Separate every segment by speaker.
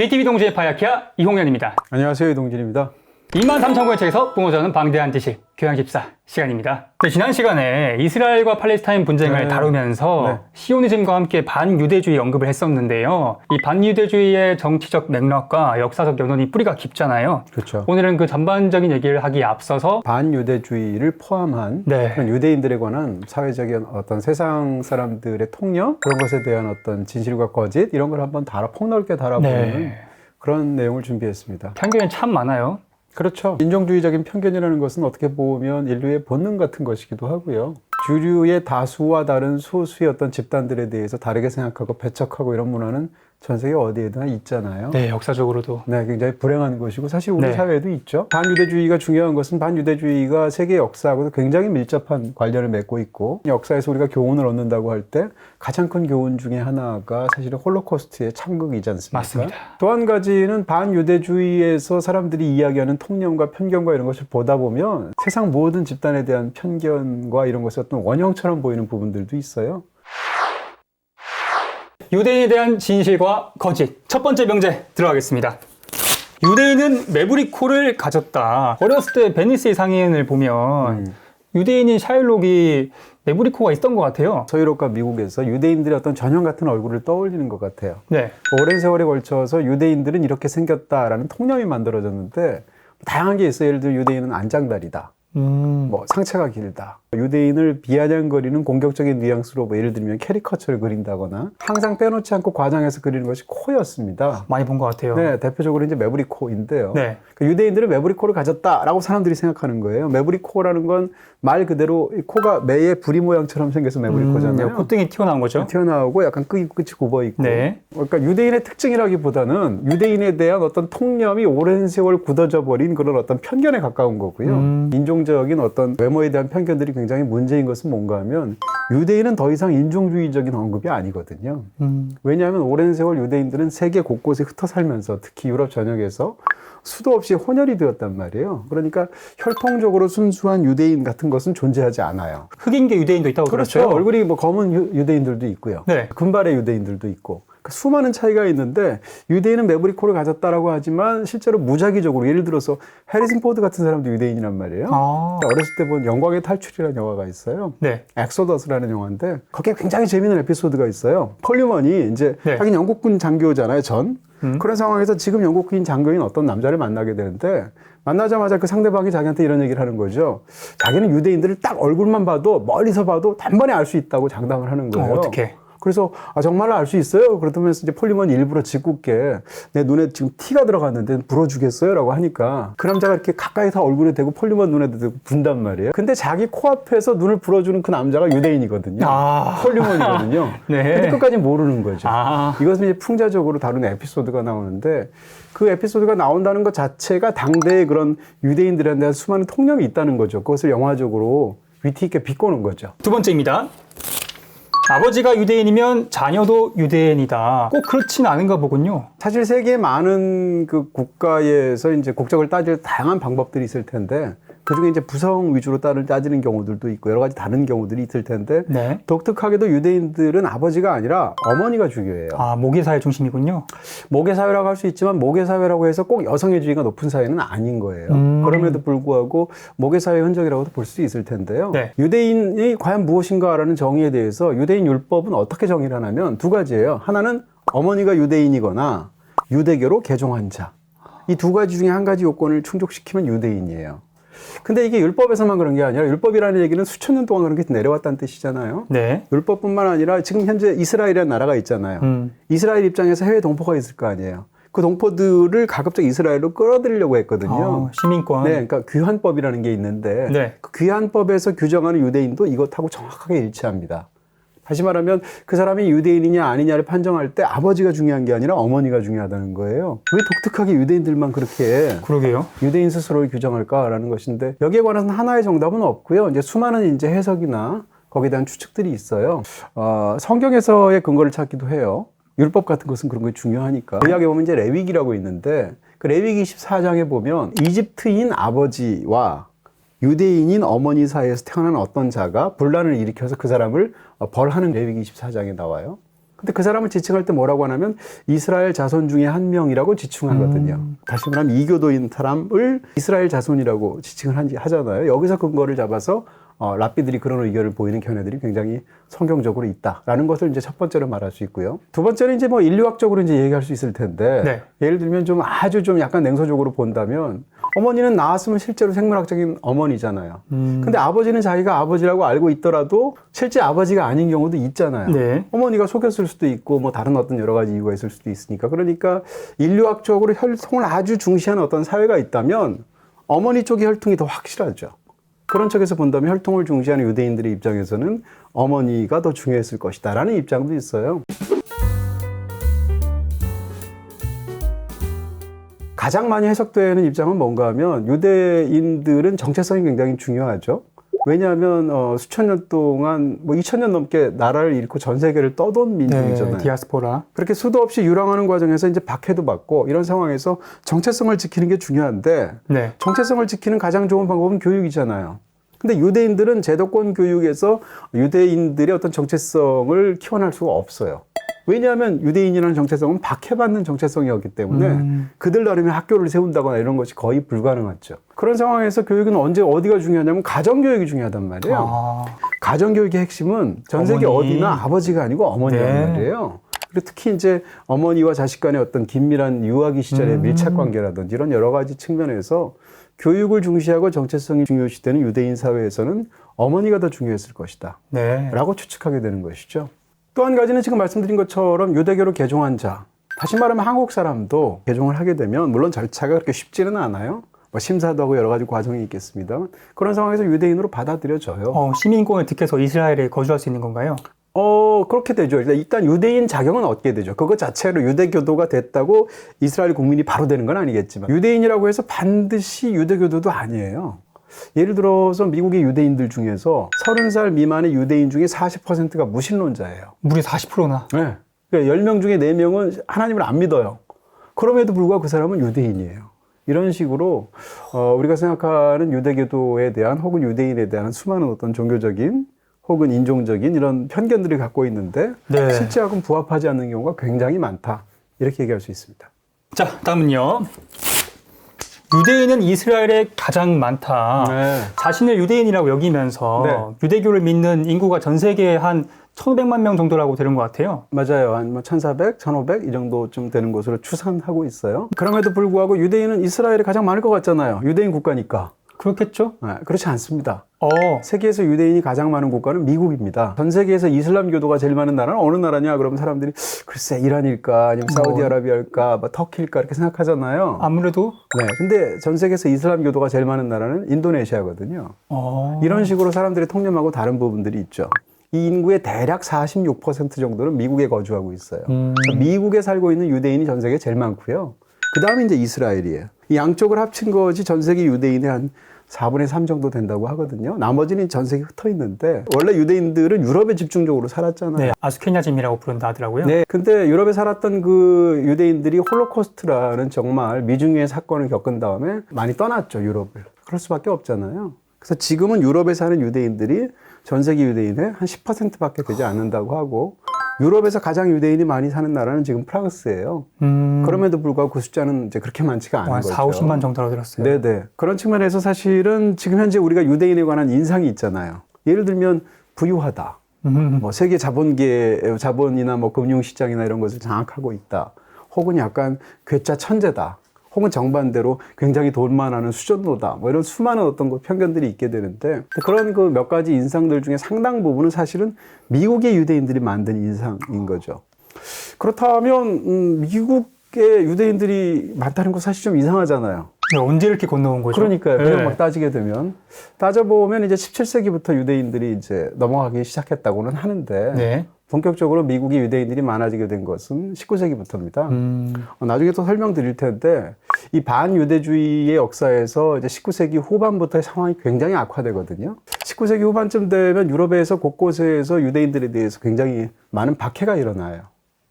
Speaker 1: BTV 동지의 파야키아 이홍현입니다.
Speaker 2: 안녕하세요, 이동진입니다.
Speaker 1: 23,000권의 책에서 뿜어져는 방대한 지식, 교양14 시간입니다. 네, 지난 시간에 이스라엘과 팔레스타인 분쟁을 다루면서 시오니즘과 함께 반유대주의 언급을 했었는데요. 이 반유대주의의 정치적 맥락과 역사적 연원이 뿌리가 깊잖아요.
Speaker 2: 그렇죠.
Speaker 1: 오늘은 그 전반적인 얘기를 하기에 앞서서
Speaker 2: 반유대주의를 포함한 그런 유대인들에 관한 사회적인 어떤 세상 사람들의 통념, 그런 것에 대한 어떤 진실과 거짓, 이런 걸 한번 폭넓게 달아보는 그런 내용을 준비했습니다.
Speaker 1: 편견이 참 많아요.
Speaker 2: 그렇죠. 인종주의적인 편견이라는 것은 어떻게 보면 인류의 본능 같은 것이기도 하고요. 주류의 다수와 다른 소수의 어떤 집단들에 대해서 다르게 생각하고 배척하고 이런 문화는 전 세계 어디에나 있잖아요.
Speaker 1: 네, 역사적으로도.
Speaker 2: 네, 굉장히 불행한 것이고 사실 우리 사회에도 있죠. 반유대주의가 중요한 것은 반유대주의가 세계 역사하고도 굉장히 밀접한 관련을 맺고 있고, 역사에서 우리가 교훈을 얻는다고 할 때 가장 큰 교훈 중에 하나가 사실은 홀로코스트의 참극이지 않습니까?
Speaker 1: 맞습니다.
Speaker 2: 또 한 가지는 반유대주의에서 사람들이 이야기하는 통념과 편견과 이런 것을 보다 보면 세상 모든 집단에 대한 편견과 이런 것이 어떤 원형처럼 보이는 부분들도 있어요.
Speaker 1: 유대인에 대한 진실과 거짓. 첫 번째 명제 들어가겠습니다. 유대인은 메브리코를 가졌다. 어렸을 때 베니스의 상인을 보면 유대인인 샤일록이 메브리코가 있던 것 같아요.
Speaker 2: 서유럽과 미국에서 유대인들의 어떤 전형 같은 얼굴을 떠올리는 것 같아요.
Speaker 1: 네.
Speaker 2: 오랜 세월에 걸쳐서 유대인들은 이렇게 생겼다라는 통념이 만들어졌는데 다양한 게 있어요. 예를 들어 유대인은 안장다리다. 뭐 상체가 길다. 유대인을 비아냥거리는 공격적인 뉘앙스로 예를 들면 캐리커처를 그린다거나 항상 빼놓지 않고 과장해서 그리는 것이 코였습니다.
Speaker 1: 많이 본 것 같아요.
Speaker 2: 네, 대표적으로 이제 메브리코인데요.
Speaker 1: 네.
Speaker 2: 그러니까 유대인들은 메브리코를 가졌다라고 사람들이 생각하는 거예요. 메브리코라는 건 말 그대로 이 코가 매의 부리 모양처럼 생겨서 메브리코잖아요.
Speaker 1: 콧등이 튀어나온 거죠.
Speaker 2: 튀어나오고 약간 끝이 굽어 있고.
Speaker 1: 네.
Speaker 2: 그러니까 유대인의 특징이라기보다는 유대인에 대한 어떤 통념이 오랜 세월 굳어져 버린 그런 어떤 편견에 가까운 거고요. 인종적인 어떤 외모에 대한 편견들이 굉장히 문제인 것은 뭔가 하면 유대인은 더 이상 인종주의적인 언급이 아니거든요. 왜냐하면 오랜 세월 유대인들은 세계 곳곳에 흩어 살면서 특히 유럽 전역에서 수도 없이 혼혈이 되었단 말이에요. 그러니까 혈통적으로 순수한 유대인 같은 것은 존재하지 않아요.
Speaker 1: 흑인계 유대인도 있다고
Speaker 2: 그렇죠.
Speaker 1: 들었어요.
Speaker 2: 얼굴이 뭐 검은 유대인들도 있고요.
Speaker 1: 네.
Speaker 2: 금발의 유대인들도 있고. 그러니까 수많은 차이가 있는데 유대인은 메브리코를 가졌다라고 하지만 실제로 무작위적으로 예를 들어서 해리슨 포드 같은 사람도 유대인이란 말이에요. 어렸을 때 본 영광의 탈출이라는 영화가 있어요.
Speaker 1: 네.
Speaker 2: 엑소더스라는 영화인데 거기에 굉장히 재미있는 에피소드가 있어요. 폴리먼이 이제 자기는 영국군 장교잖아요. 그런 상황에서 지금 영국군 장교인 어떤 남자를 만나게 되는데 만나자마자 그 상대방이 자기한테 이런 얘기를 하는 거죠. 자기는 유대인들을 딱 얼굴만 봐도 멀리서 봐도 단번에 알 수 있다고 장담을 하는 거예요.
Speaker 1: 어떻게?
Speaker 2: 그래서 정말로 알 수 있어요? 그러면서 이제 폴리먼이 일부러 짓궂게 내 눈에 지금 티가 들어갔는데 불어주겠어요? 라고 하니까 그 남자가 이렇게 가까이서 얼굴에 대고 폴리먼 눈에도 대고 분단 말이에요. 근데 자기 코앞에서 눈을 불어주는 그 남자가 유대인이거든요. 폴리먼이거든요.
Speaker 1: 네.
Speaker 2: 근데 끝까지 모르는 거죠. 이것은 이제 풍자적으로 다룬 에피소드가 나오는데 그 에피소드가 나온다는 것 자체가 당대의 그런 유대인들에 대한 수많은 통념이 있다는 거죠. 그것을 영화적으로 위트 있게 비꼬는 거죠.
Speaker 1: 두 번째입니다. 아버지가 유대인이면 자녀도 유대인이다. 꼭 그렇지는 않은가 보군요.
Speaker 2: 사실 세계 많은 그 국가에서 이제 국적을 따질 다양한 방법들이 있을 텐데 그중에 이제 부성 위주로 따지는 경우들도 있고 여러 가지 다른 경우들이 있을 텐데 독특하게도 유대인들은 아버지가 아니라 어머니가 중요해요.
Speaker 1: 모계사회 중심이군요.
Speaker 2: 모계사회라고 할 수 있지만 모계사회라고 해서 꼭 여성의 지위가 높은 사회는 아닌 거예요. 그럼에도 불구하고 모계사회의 흔적이라고도 볼 수 있을 텐데요. 유대인이 과연 무엇인가라는 정의에 대해서 유대인 율법은 어떻게 정의를 하냐면 두 가지예요. 하나는 어머니가 유대인이거나 유대교로 개종한 자. 이 두 가지 중에 한 가지 요건을 충족시키면 유대인이에요. 근데 이게 율법에서만 그런 게 아니라 율법이라는 얘기는 수천 년 동안 그렇게 내려왔다는 뜻이잖아요. 율법뿐만 아니라 지금 현재 이스라엘이라는 나라가 있잖아요. 이스라엘 입장에서 해외 동포가 있을 거 아니에요. 그 동포들을 가급적 이스라엘로 끌어들이려고 했거든요.
Speaker 1: 시민권.
Speaker 2: 그러니까 귀환법이라는 게 있는데 그 귀환법에서 규정하는 유대인도 이것하고 정확하게 일치합니다. 다시 말하면 그 사람이 유대인이냐 아니냐를 판정할 때 아버지가 중요한 게 아니라 어머니가 중요하다는 거예요. 왜 독특하게 유대인들만 그렇게 유대인 스스로를 규정할까라는 것인데 여기에 관해서는 하나의 정답은 없고요. 이제 수많은 이제 해석이나 거기에 대한 추측들이 있어요. 성경에서의 근거를 찾기도 해요. 율법 같은 것은 그런 게 중요하니까. 구약에 보면 이제 레위기라고 있는데 그 레위기 24장에 보면 이집트인 아버지와 유대인인 어머니 사이에서 태어난 어떤 자가 분란을 일으켜서 그 사람을 벌하는 레위기 24장에 나와요. 근데 그 사람을 지칭할 때 뭐라고 하냐면 이스라엘 자손 중에 한 명이라고 지칭하거든요. 다시 말하면 이교도인 사람을 이스라엘 자손이라고 지칭을 하잖아요. 여기서 근거를 잡아서 랍비들이 그런 의견을 보이는 견해들이 굉장히 성경적으로 있다라는 것을 이제 첫 번째로 말할 수 있고요. 두 번째는 이제 뭐 인류학적으로 이제 얘기할 수 있을 텐데,
Speaker 1: 네.
Speaker 2: 예를 들면 좀 아주 좀 약간 냉소적으로 본다면, 어머니는 낳았으면 실제로 생물학적인 어머니잖아요. 근데 아버지는 자기가 아버지라고 알고 있더라도 실제 아버지가 아닌 경우도 있잖아요.
Speaker 1: 네.
Speaker 2: 어머니가 속였을 수도 있고 뭐 다른 어떤 여러 가지 이유가 있을 수도 있으니까. 그러니까 인류학적으로 혈통을 아주 중시하는 어떤 사회가 있다면 어머니 쪽의 혈통이 더 확실하죠. 그런 쪽에서 본다면 혈통을 중시하는 유대인들의 입장에서는 어머니가 더 중요했을 것이다 라는 입장도 있어요. 가장 많이 해석되는 입장은 뭔가 하면 유대인들은 정체성이 굉장히 중요하죠. 왜냐하면 수천 년 동안 뭐 2000년 넘게 나라를 잃고 전 세계를 떠돈 민족이잖아요.
Speaker 1: 네, 디아스포라.
Speaker 2: 그렇게 수도 없이 유랑하는 과정에서 이제 박해도 받고 이런 상황에서 정체성을 지키는 게 중요한데
Speaker 1: 네.
Speaker 2: 정체성을 지키는 가장 좋은 방법은 교육이잖아요. 근데 유대인들은 제도권 교육에서 유대인들의 어떤 정체성을 키워낼 수가 없어요. 왜냐하면 유대인이라는 정체성은 박해받는 정체성이었기 때문에 그들 나름의 학교를 세운다거나 이런 것이 거의 불가능하죠. 그런 상황에서 교육은 언제 어디가 중요하냐면 가정교육이 중요하단 말이에요. 가정교육의 핵심은 전 세계 어디나 아버지가 아니고 어머니란 말이에요. 그리고 특히 이제 어머니와 자식 간의 어떤 긴밀한 유아기 시절의 밀착 관계라든지 이런 여러 가지 측면에서 교육을 중시하고 정체성이 중요시되는 유대인 사회에서는 어머니가 더 중요했을 것이다.
Speaker 1: 네.
Speaker 2: 라고 추측하게 되는 것이죠. 또 한 가지는 지금 말씀드린 것처럼 유대교로 개종한 자, 다시 말하면 한국 사람도 개종을 하게 되면 물론 절차가 그렇게 쉽지는 않아요. 뭐 심사도 하고 여러 가지 과정이 있겠습니다. 그런 상황에서 유대인으로 받아들여져요.
Speaker 1: 시민권을 득해서 이스라엘에 거주할 수 있는 건가요?
Speaker 2: 그렇게 되죠. 일단 유대인 자격은 얻게 되죠. 그것 자체로 유대교도가 됐다고 이스라엘 국민이 바로 되는 건 아니겠지만 유대인이라고 해서 반드시 유대교도도 아니에요. 예를 들어서 미국의 유대인들 중에서 30살 미만의 유대인 중에 40%가 무신론자예요.
Speaker 1: 무려 40%나?
Speaker 2: 네. 그러니까 10명 중에 4명은 하나님을 안 믿어요. 그럼에도 불구하고 그 사람은 유대인이에요. 이런 식으로 우리가 생각하는 유대교도에 대한 혹은 유대인에 대한 수많은 어떤 종교적인 혹은 인종적인 이런 편견들을 갖고 있는데
Speaker 1: 네.
Speaker 2: 실제하고는 부합하지 않는 경우가 굉장히 많다. 이렇게 얘기할 수 있습니다.
Speaker 1: 자, 다음은요. 유대인은 이스라엘에 가장 많다.
Speaker 2: 네.
Speaker 1: 자신을 유대인이라고 여기면서 유대교를 믿는 인구가 전 세계에 한 1,500만 명 정도라고 되는 것 같아요.
Speaker 2: 맞아요. 한 1,400, 1,500 이 정도쯤 되는 것으로 추산하고 있어요. 그럼에도 불구하고 유대인은 이스라엘에 가장 많을 것 같잖아요. 유대인 국가니까.
Speaker 1: 그렇겠죠?
Speaker 2: 네, 그렇지 않습니다.
Speaker 1: 어.
Speaker 2: 세계에서 유대인이 가장 많은 국가는 미국입니다. 전 세계에서 이슬람 교도가 제일 많은 나라는 어느 나라냐? 그러면 사람들이 글쎄 이란일까 아니면 사우디아라비아일까 뭐 터키일까 이렇게 생각하잖아요.
Speaker 1: 아무래도
Speaker 2: 네, 근데 전 세계에서 이슬람 교도가 제일 많은 나라는 인도네시아거든요. 이런 식으로 사람들이 통념하고 다른 부분들이 있죠. 이 인구의 대략 46% 정도는 미국에 거주하고 있어요. 미국에 살고 있는 유대인이 전 세계에 제일 많고요. 그 다음에 이제 이스라엘이에요. 이 양쪽을 합친 것이 전 세계 유대인의 한 4분의 3 정도 된다고 하거든요. 나머지는 전 세계에 흩어 있는데 원래 유대인들은 유럽에 집중적으로 살았잖아요.
Speaker 1: 네, 아스케냐즘이라고 부른다 하더라고요.
Speaker 2: 네, 근데 유럽에 살았던 그 유대인들이 홀로코스트라는 정말 미중유의 사건을 겪은 다음에 많이 떠났죠, 유럽을. 그럴 수밖에 없잖아요. 그래서 지금은 유럽에 사는 유대인들이 전 세계 유대인의 한 10%밖에 되지 않는다고 하고 유럽에서 가장 유대인이 많이 사는 나라는 지금 프랑스예요. 그럼에도 불구하고 그 숫자는 이제 그렇게 많지가 않은 거죠.
Speaker 1: 4, 50만 정도라고 들었어요.
Speaker 2: 네네. 그런 측면에서 사실은 지금 현재 우리가 유대인에 관한 인상이 있잖아요. 예를 들면 부유하다. 뭐 세계 자본이나 뭐 금융시장이나 이런 것을 장악하고 있다. 혹은 약간 괴짜 천재다. 혹은 정반대로 굉장히 돈만 하는 수전노다. 뭐 이런 수많은 어떤 편견들이 있게 되는데 그런 그 몇 가지 인상들 중에 상당 부분은 사실은 미국의 유대인들이 만든 인상인 거죠. 그렇다면 미국의 유대인들이 많다는 거 사실 좀 이상하잖아요.
Speaker 1: 네, 언제 이렇게 건너온 거죠?
Speaker 2: 그러니까요. 그냥
Speaker 1: 네.
Speaker 2: 막 따지게 되면 따져보면 이제 17세기부터 유대인들이 이제 넘어가기 시작했다고는 하는데
Speaker 1: 네.
Speaker 2: 본격적으로 미국의 유대인들이 많아지게 된 것은 19세기부터입니다. 나중에 또 설명드릴 텐데 이 반유대주의의 역사에서 이제 19세기 후반부터의 상황이 굉장히 악화되거든요. 19세기 후반쯤 되면 유럽에서 곳곳에서 유대인들에 대해서 굉장히 많은 박해가 일어나요.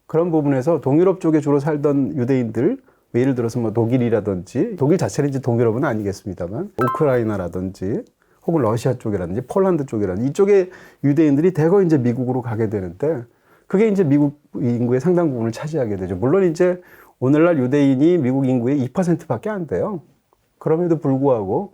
Speaker 2: 그런 부분에서 동유럽 쪽에 주로 살던 유대인들, 예를 들어서 뭐 독일이라든지, 독일 자체는 이제 동유럽은 아니겠습니다만, 우크라이나라든지, 혹은 러시아 쪽이라든지, 폴란드 쪽이라든지, 이쪽에 유대인들이 대거 이제 미국으로 가게 되는데, 그게 이제 미국 인구의 상당 부분을 차지하게 되죠. 물론 이제 오늘날 유대인이 미국 인구의 2%밖에 안 돼요. 그럼에도 불구하고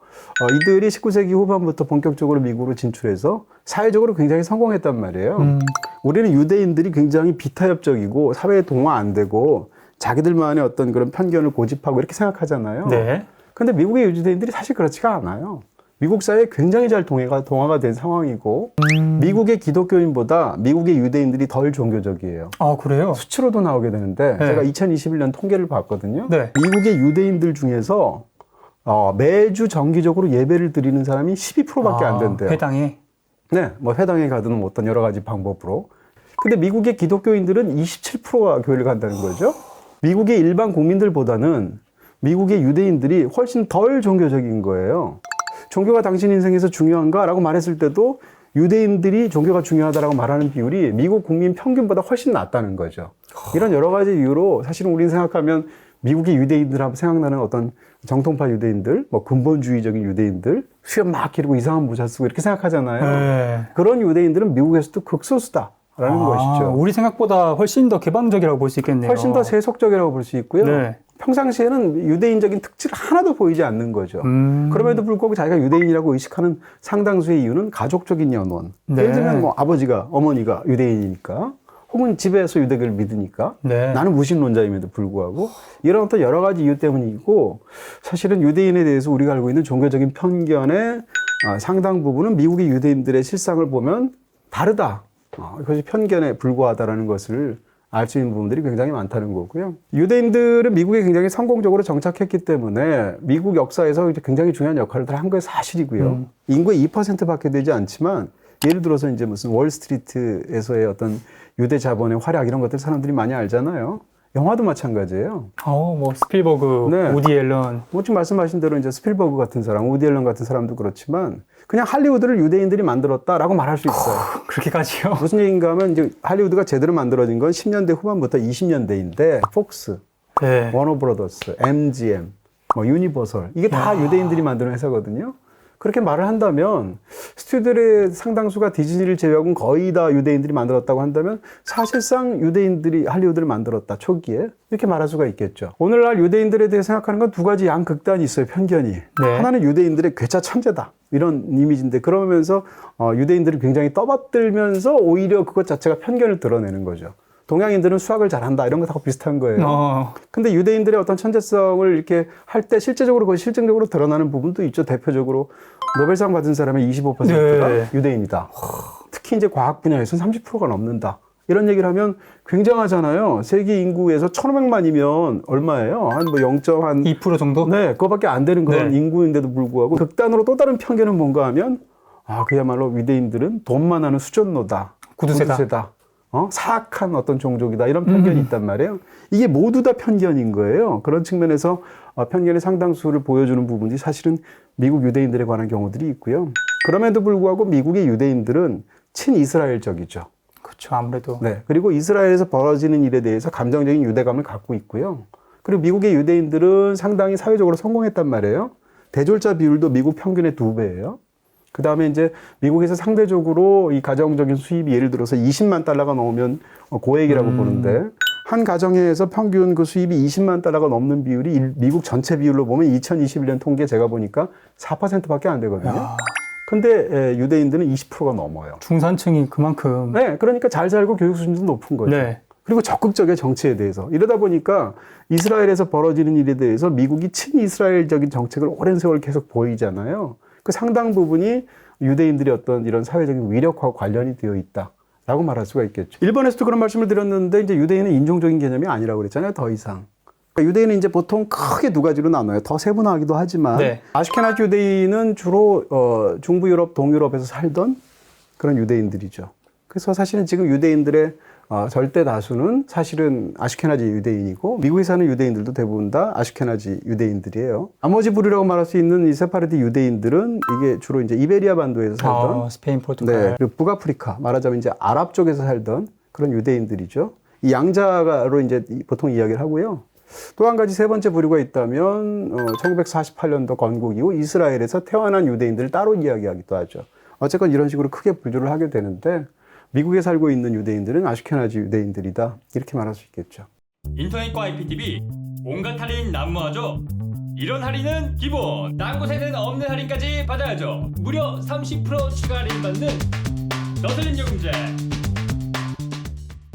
Speaker 2: 이들이 19세기 후반부터 본격적으로 미국으로 진출해서 사회적으로 굉장히 성공했단 말이에요. 우리는 유대인들이 굉장히 비타협적이고 사회에 동화 안 되고 자기들만의 어떤 그런 편견을 고집하고 이렇게 생각하잖아요.
Speaker 1: 네.
Speaker 2: 근데 미국의 유대인들이 사실 그렇지가 않아요. 미국 사회에 굉장히 잘 동화가 된 상황이고 미국의 기독교인보다 미국의 유대인들이 덜 종교적이에요.
Speaker 1: 아, 그래요?
Speaker 2: 수치로도 나오게 되는데
Speaker 1: 네.
Speaker 2: 제가 2021년 통계를 봤거든요.
Speaker 1: 네.
Speaker 2: 미국의 유대인들 중에서 매주 정기적으로 예배를 드리는 사람이 12%밖에 안 된대요.
Speaker 1: 회당에?
Speaker 2: 네, 뭐 회당에 가든 어떤 여러 가지 방법으로. 근데 미국의 기독교인들은 27%가 교회를 간다는 거죠. 미국의 일반 국민들보다는 미국의 유대인들이 훨씬 덜 종교적인 거예요. 종교가 당신 인생에서 중요한가? 라고 말했을 때도 유대인들이 종교가 중요하다라고 말하는 비율이 미국 국민 평균보다 훨씬 낮다는 거죠. 이런 여러 가지 이유로 사실은 우리는 생각하면 미국의 유대인들 하면 생각나는 어떤 정통파 유대인들, 뭐 근본주의적인 유대인들, 수염 막 기르고 이상한 모자 쓰고 이렇게 생각하잖아요.
Speaker 1: 네.
Speaker 2: 그런 유대인들은 미국에서도 극소수다라는 것이죠.
Speaker 1: 우리 생각보다 훨씬 더 개방적이라고 볼 수 있겠네요.
Speaker 2: 훨씬 더 세속적이라고 볼 수 있고요.
Speaker 1: 네.
Speaker 2: 평상시에는 유대인적인 특질 하나도 보이지 않는 거죠. 그럼에도 불구하고 자기가 유대인이라고 의식하는 상당수의 이유는 가족적인 연원.
Speaker 1: 네.
Speaker 2: 예를 들면 뭐 아버지가, 어머니가 유대인이니까, 혹은 집에서 유대교를 믿으니까,
Speaker 1: 네.
Speaker 2: 나는 무신론자임에도 불구하고, 이런 어떤 여러 가지 이유 때문이고, 사실은 유대인에 대해서 우리가 알고 있는 종교적인 편견의 상당 부분은 미국의 유대인들의 실상을 보면 다르다. 그것이 편견에 불과하다라는 것을 알 수 있는 부분들이 굉장히 많다는 거고요. 유대인들은 미국에 굉장히 성공적으로 정착했기 때문에 미국 역사에서 굉장히 중요한 역할을 한 게 사실이고요. 인구의 2%밖에 되지 않지만 예를 들어서 이제 무슨 월스트리트에서의 어떤 유대 자본의 활약 이런 것들 사람들이 많이 알잖아요. 영화도 마찬가지예요.
Speaker 1: 뭐 스필버그,
Speaker 2: 네.
Speaker 1: 우디 앨런.
Speaker 2: 뭐 지금 말씀하신 대로 이제 스필버그 같은 사람, 우디 앨런 같은 사람도 그렇지만 그냥 할리우드를 유대인들이 만들었다라고 말할 수 있어요.
Speaker 1: 그렇게까지요?
Speaker 2: 무슨 얘기인가 하면 이제 할리우드가 제대로 만들어진 건 10년대 후반부터 20년대인데 폭스,
Speaker 1: 네.
Speaker 2: 워너브라더스, MGM, 뭐 유니버설 이게 다 유대인들이 만드는 회사거든요. 그렇게 말을 한다면 스튜디오의 상당수가 디즈니를 제외하고는 거의 다 유대인들이 만들었다고 한다면 사실상 유대인들이 할리우드를 만들었다 초기에 이렇게 말할 수가 있겠죠. 오늘날 유대인들에 대해 생각하는 건 두 가지 양극단이 있어요. 편견이.
Speaker 1: 네.
Speaker 2: 하나는 유대인들의 괴짜 천재다 이런 이미지인데 그러면서 유대인들을 굉장히 떠받들면서 오히려 그것 자체가 편견을 드러내는 거죠. 동양인들은 수학을 잘한다 이런 거하고 비슷한 거예요. 근데 유대인들의 어떤 천재성을 이렇게 할 때 실제적으로 그것이 실증적으로 드러나는 부분도 있죠. 대표적으로 노벨상 받은 사람의 25%가
Speaker 1: 네.
Speaker 2: 유대인이다. 특히 이제 과학 분야에서는 30%가 넘는다. 이런 얘기를 하면 굉장하잖아요. 세계 인구에서 1,500만이면 얼마예요? 한 뭐
Speaker 1: 2% 정도?
Speaker 2: 네, 그거밖에 안 되는 그런
Speaker 1: 네.
Speaker 2: 인구인데도 불구하고 극단으로 또 다른 편견은 뭔가 하면 그야말로 유대인들은 돈만 하는 수전노다. 구두쇠다. 사악한 어떤 종족이다. 이런 편견이 있단 말이에요. 이게 모두 다 편견인 거예요. 그런 측면에서 편견의 상당수를 보여주는 부분이 사실은 미국 유대인들에 관한 경우들이 있고요. 그럼에도 불구하고 미국의 유대인들은 친이스라엘적이죠.
Speaker 1: 그렇죠. 아무래도.
Speaker 2: 네. 그리고 이스라엘에서 벌어지는 일에 대해서 감정적인 유대감을 갖고 있고요. 그리고 미국의 유대인들은 상당히 사회적으로 성공했단 말이에요. 대졸자 비율도 미국 평균의 2배예요. 그 다음에 이제 미국에서 상대적으로 이 가정적인 수입이 예를 들어서 20만 달러가 넘으면 고액이라고 보는데 한 가정에서 평균 그 수입이 20만 달러가 넘는 비율이 미국 전체 비율로 보면 2021년 통계 제가 보니까 4%밖에 안 되거든요. 근데 유대인들은 20%가 넘어요.
Speaker 1: 중산층이 그만큼.
Speaker 2: 네, 그러니까 잘 살고 교육 수준도 높은 거죠.
Speaker 1: 네.
Speaker 2: 그리고 적극적이에요, 정치에 대해서. 이러다 보니까 이스라엘에서 벌어지는 일에 대해서 미국이 친이스라엘적인 정책을 오랜 세월 계속 보이잖아요. 그 상당 부분이 유대인들의 어떤 이런 사회적인 위력과 관련이 되어 있다라고 말할 수가 있겠죠. 일본에서도 그런 말씀을 드렸는데 이제 유대인은 인종적인 개념이 아니라고 그랬잖아요. 더 이상. 그러니까 유대인은 이제 보통 크게 두 가지로 나눠요. 더 세분화하기도 하지만
Speaker 1: 네.
Speaker 2: 아슈케나지 유대인은 주로 중부 유럽, 동유럽에서 살던 그런 유대인들이죠. 그래서 사실은 지금 유대인들의 절대 다수는 사실은 아슈케나지 유대인이고 미국에 사는 유대인들도 대부분 다 아슈케나지 유대인들이에요. 나머지 부류라고 말할 수 있는 이 세파르디 유대인들은 이게 주로 이제 이베리아 반도에서 살던
Speaker 1: 스페인, 포르투갈.
Speaker 2: 네, 그리고 북아프리카 말하자면 이제 아랍 쪽에서 살던 그런 유대인들이죠. 이 양자로 이제 보통 이야기를 하고요. 또 한 가지 세 번째 부류가 있다면 1948년도 건국 이후 이스라엘에서 태어난 유대인들을 따로 이야기하기도 하죠. 어쨌건 이런 식으로 크게 분류를 하게 되는데 미국에 살고 있는 유대인들은 아슈케나지 유대인들이다. 이렇게 말할 수 있겠죠.
Speaker 1: 인터넷과 IPTV 온갖 할인 난무하죠. 이런 할인은 기본, 딴 곳에는 없는 할인까지 받아야죠. 무려 30% 추가 할인 받는 너슬림 요금제.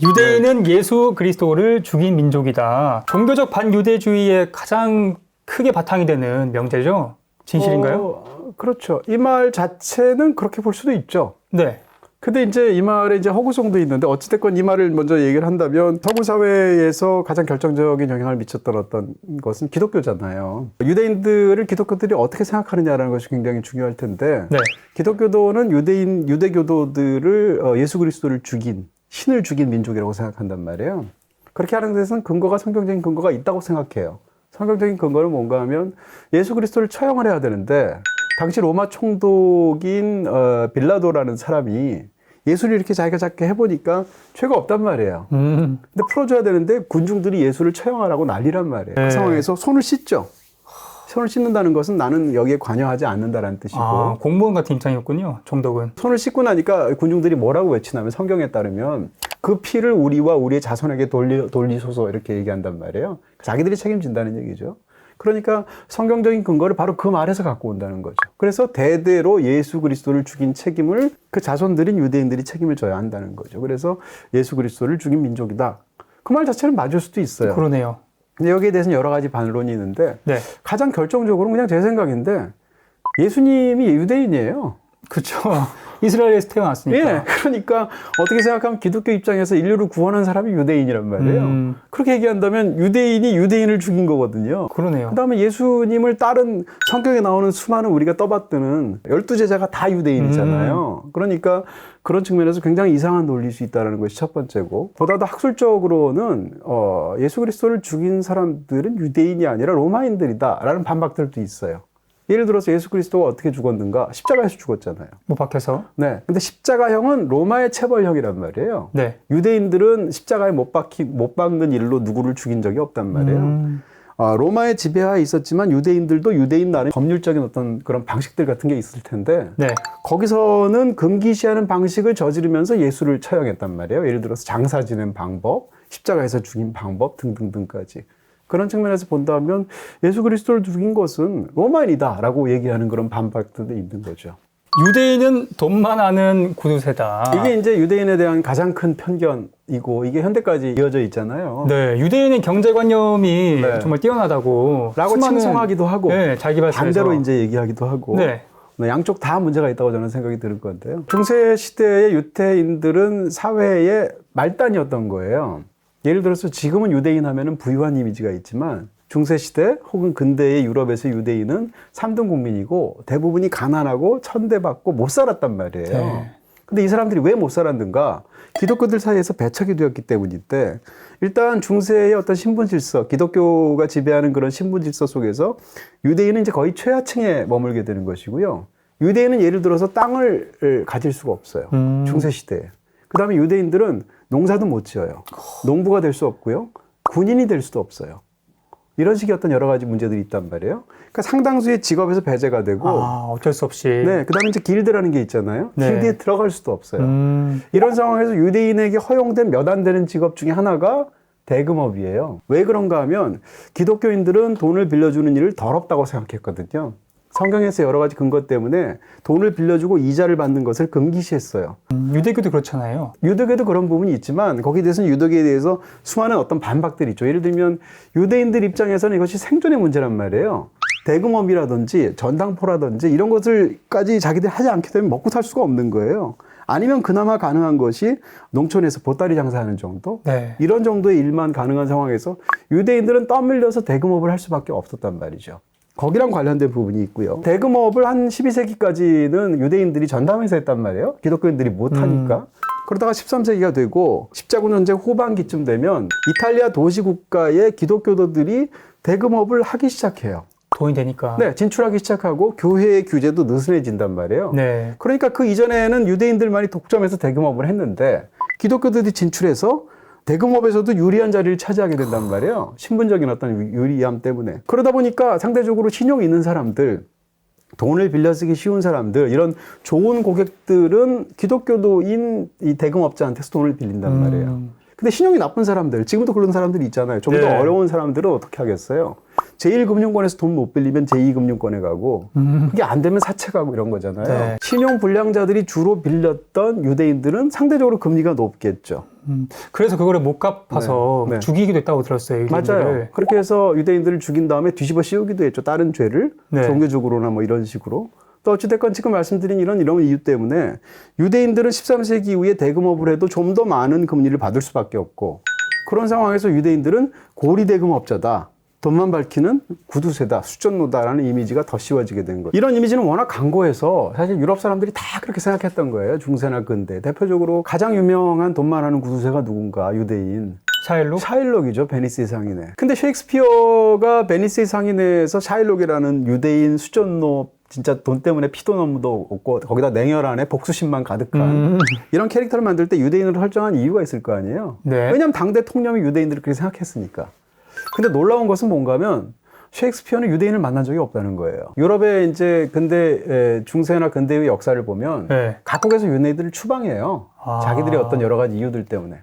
Speaker 1: 유대인은 예수 그리스도를 죽인 민족이다. 종교적 반유대주의의 가장 크게 바탕이 되는 명제죠. 진실인가요?
Speaker 2: 그렇죠. 이 말 자체는 그렇게 볼 수도 있죠.
Speaker 1: 네.
Speaker 2: 근데 이제 이 말에 이제 허구성도 있는데 어찌됐건 이 말을 먼저 얘기를 한다면 서구 사회에서 가장 결정적인 영향을 미쳤던 어떤 것은 기독교잖아요. 유대인들을 기독교들이 어떻게 생각하느냐라는 것이 굉장히 중요할 텐데
Speaker 1: 네.
Speaker 2: 기독교도는 유대교도들을 예수 그리스도를 죽인 신을 죽인 민족이라고 생각한단 말이에요. 그렇게 하는 데서는 근거가 성경적인 근거가 있다고 생각해요. 성경적인 근거는 뭔가 하면 예수 그리스도를 처형을 해야 되는데 당시 로마 총독인 빌라도라는 사람이 예수를 이렇게 자기가 잡게 해보니까 죄가 없단 말이에요. 근데 풀어줘야 되는데 군중들이 예수를 처형하라고 난리란 말이에요.
Speaker 1: 네.
Speaker 2: 그 상황에서 손을 씻죠. 손을 씻는다는 것은 나는 여기에 관여하지 않는다라는 뜻이고.
Speaker 1: 아, 공무원 같은 입장이었군요. 총독은.
Speaker 2: 손을 씻고 나니까 군중들이 뭐라고 외치냐면 성경에 따르면 그 피를 우리와 우리의 자손에게 돌리소서 이렇게 얘기한단 말이에요. 자기들이 책임진다는 얘기죠. 그러니까 성경적인 근거를 바로 그 말에서 갖고 온다는 거죠. 그래서 대대로 예수 그리스도를 죽인 책임을 그 자손들인 유대인들이 책임을 져야 한다는 거죠. 그래서 예수 그리스도를 죽인 민족이다. 그 말 자체는 맞을 수도 있어요.
Speaker 1: 그러네요.
Speaker 2: 근데 여기에 대해서는 여러 가지 반론이 있는데
Speaker 1: 네.
Speaker 2: 가장 결정적으로는 그냥 제 생각인데 예수님이 유대인이에요.
Speaker 1: 그렇죠. 이스라엘에서 태어났으니까.
Speaker 2: 예, 그러니까 어떻게 생각하면 기독교 입장에서 인류를 구원한 사람이 유대인이란 말이에요. 그렇게 얘기한다면 유대인이 유대인을 죽인 거거든요.
Speaker 1: 그러네요.
Speaker 2: 그 다음에 예수님을 따른 성경에 나오는 수많은 우리가 떠받드는 12제자가 다 유대인이잖아요. 그러니까 그런 측면에서 굉장히 이상한 논리일 수 있다는 것이 첫 번째고, 보다도 학술적으로는 예수 그리스도를 죽인 사람들은 유대인이 아니라 로마인들이다라는 반박들도 있어요. 예를 들어서 예수 그리스도가 어떻게 죽었는가? 십자가에서 죽었잖아요.
Speaker 1: 못 박혀서.
Speaker 2: 네. 근데 십자가형은 로마의 체벌형이란 말이에요.
Speaker 1: 네.
Speaker 2: 유대인들은 십자가에 못 박는 일로 누구를 죽인 적이 없단 말이에요. 로마의 지배하에 있었지만 유대인들도 유대인 나름 법률적인 어떤 그런 방식들 같은 게 있을 텐데
Speaker 1: 네.
Speaker 2: 거기서는 금기시하는 방식을 저지르면서 예수를 처형했단 말이에요. 예를 들어서 장사 지낸 방법, 십자가에서 죽인 방법 등등등까지. 그런 측면에서 본다면 예수 그리스도를 죽인 것은 로마인이다라고 얘기하는 그런 반박들도 있는 거죠.
Speaker 1: 유대인은 돈만 아는 구두쇠다.
Speaker 2: 이게 이제 유대인에 대한 가장 큰 편견이고 이게 현대까지 이어져 있잖아요.
Speaker 1: 네, 유대인의 경제관념이
Speaker 2: 네.
Speaker 1: 정말 뛰어나다고
Speaker 2: 라고 칭송하기도 하고
Speaker 1: 네, 자기발전에서
Speaker 2: 반대로 이제 얘기하기도 하고
Speaker 1: 네.
Speaker 2: 양쪽 다 문제가 있다고 저는 생각이 드는 건데요. 중세 시대의 유대인들은 사회의 말단이었던 거예요. 예를 들어서 지금은 유대인 하면은 부유한 이미지가 있지만 중세시대 혹은 근대의 유럽에서 유대인은 3등 국민이고 대부분이 가난하고 천대받고 못 살았단 말이에요.
Speaker 1: 네.
Speaker 2: 근데 이 사람들이 왜 못 살았는가? 기독교들 사이에서 배척이 되었기 때문인데 일단 중세의 어떤 신분 질서, 기독교가 지배하는 그런 신분 질서 속에서 유대인은 이제 거의 최하층에 머물게 되는 것이고요. 유대인은 예를 들어서 땅을 가질 수가 없어요. 중세 시대에. 그다음에 유대인들은 농사도 못 지어요. 농부가 될 수 없고요. 군인이 될 수도 없어요. 이런 식의 어떤 여러 가지 문제들이 있단 말이에요. 그러니까 상당수의 직업에서 배제가 되고,
Speaker 1: 어쩔 수 없이.
Speaker 2: 네, 그다음에 이제 길드라는 게 있잖아요.
Speaker 1: 네.
Speaker 2: 길드에 들어갈 수도 없어요. 이런 상황에서 유대인에게 허용된 몇 안 되는 직업 중에 하나가 대금업이에요. 왜 그런가 하면 기독교인들은 돈을 빌려주는 일을 더럽다고 생각했거든요. 성경에서 여러 가지 근거 때문에 돈을 빌려주고 이자를 받는 것을 금기시했어요.
Speaker 1: 유대교도 그렇잖아요.
Speaker 2: 유대교도 그런 부분이 있지만 거기에 대해서는 유대교에 대해서 수많은 어떤 반박들이 있죠. 예를 들면 유대인들 입장에서는 이것이 생존의 문제란 말이에요. 대금업이라든지 전당포라든지 이런 것을까지 자기들이 하지 않게 되면 먹고 살 수가 없는 거예요. 아니면 그나마 가능한 것이 농촌에서 보따리 장사하는 정도?
Speaker 1: 네.
Speaker 2: 이런 정도의 일만 가능한 상황에서 유대인들은 떠밀려서 대금업을 할 수밖에 없었단 말이죠. 거기랑 관련된 부분이 있고요. 대금업을 한 12세기까지는 유대인들이 전담해서 했단 말이에요. 기독교인들이 못하니까. 그러다가 13세기가 되고 십자군 전쟁 후반기쯤 되면 이탈리아 도시국가의 기독교도들이 대금업을 하기 시작해요.
Speaker 1: 돈이 되니까.
Speaker 2: 네, 진출하기 시작하고 교회의 규제도 느슨해진단 말이에요.
Speaker 1: 네.
Speaker 2: 그러니까 그 이전에는 유대인들만이 독점해서 대금업을 했는데 기독교들이 진출해서 대금업에서도 유리한 자리를 차지하게 된단 말이에요. 신분적인 어떤 유리함 때문에. 그러다 보니까 상대적으로 신용이 있는 사람들, 돈을 빌려 쓰기 쉬운 사람들, 이런 좋은 고객들은 기독교도인 이 대금업자한테서 돈을 빌린단 말이에요. 근데 신용이 나쁜 사람들, 지금도 그런 사람들이 있잖아요. 좀 더 어려운 사람들은 어떻게 하겠어요? 제1금융권에서 돈 못 빌리면 제2금융권에 가고, 그게 안 되면 사채 가고 이런 거잖아요.
Speaker 1: 네.
Speaker 2: 신용 불량자들이 주로 빌렸던 유대인들은 상대적으로 금리가 높겠죠.
Speaker 1: 그래서 그거를 못 갚아서
Speaker 2: 네. 네.
Speaker 1: 죽이기도 했다고 들었어요. 유대인들을.
Speaker 2: 맞아요. 그렇게 해서 유대인들을 죽인 다음에 뒤집어 씌우기도 했죠. 다른 죄를.
Speaker 1: 네.
Speaker 2: 종교적으로나 뭐 이런 식으로. 또 어찌됐건 지금 말씀드린 이런 이유 때문에 유대인들은 13세기 이후에 대금업을 해도 좀 더 많은 금리를 받을 수밖에 없고, 그런 상황에서 유대인들은 고리 대금업자다, 돈만 밝히는 구두쇠다, 수전노다라는 이미지가 더 씌워지게 된 거예요. 이런 이미지는 워낙 강고해서 사실 유럽 사람들이 다 그렇게 생각했던 거예요. 중세나 근대. 대표적으로 가장 유명한 돈만 하는 구두쇠가 누군가? 유대인.
Speaker 1: 샤일록?
Speaker 2: 샤일록이죠. 베니스의 상인회. 근데 셰익스피어가 베니스의 상인회에서 샤일록이라는 유대인 수전노, 진짜 돈 때문에 피도 눈물도 없고 거기다 냉혈한에 복수심만 가득한 이런 캐릭터를 만들 때 유대인으로 설정한 이유가 있을 거 아니에요.
Speaker 1: 네.
Speaker 2: 왜냐하면 당대 통념이 유대인들을 그렇게 생각했으니까. 근데 놀라운 것은 뭔가 하면 셰익스피어는 유대인을 만난 적이 없다는 거예요. 유럽의 이제 근대, 중세나 근대의 역사를 보면
Speaker 1: 네.
Speaker 2: 각국에서 유대인들을 추방해요. 자기들의 어떤 여러 가지 이유들 때문에.